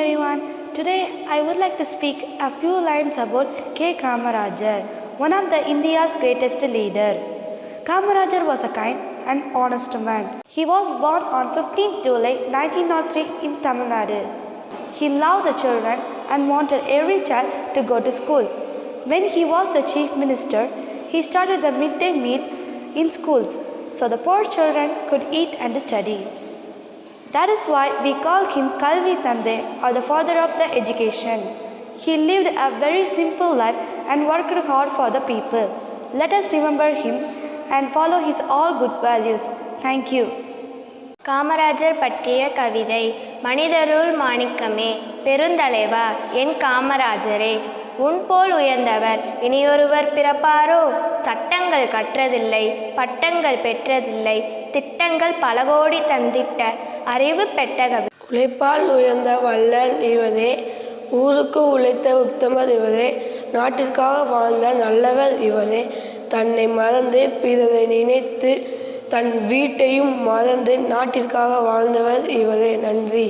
everyone. Today I would like to speak a few lines about K. Kamarajar, one of the India's greatest leader. Kamarajar was a kind and honest man. He was born on 15 July 1903 in Tamil Nadu. He loved the children and wanted every child to go to school. When he was the chief minister, he started the midday meal in schools so the poor children could eat and study. That is why we call him Kalvi Tande, or the father of the education. He lived a very simple life and worked hard for the people. Let us remember him and follow his all good values. Thank you. Kamarajar பற்றிய கவிதை. மனிதருள் மாணிக்கமே, பெருந்தலைவா என் காமராஜரே, உன்போல் உயர்ந்தவர் இனியொருவர் பிறப்பாரோ? சட்டங்கள் கற்றதில்லை, பட்டங்கள் பெற்றதில்லை, திட்டங்கள் பல கோடி தந்திட்ட அறிவு பெற்ற கவி. உழைப்பால் உயர்ந்த வள்ளல் இவரே, ஊருக்கு உழைத்த உத்தமர் இவரே, நாட்டிற்காக வாழ்ந்த நல்லவர் இவரே, தன்னை மறந்து பிறரை நினைத்து தன் வீட்டையும் மறந்து நாட்டிற்காக வாழ்ந்தவர் இவரே. நன்றி.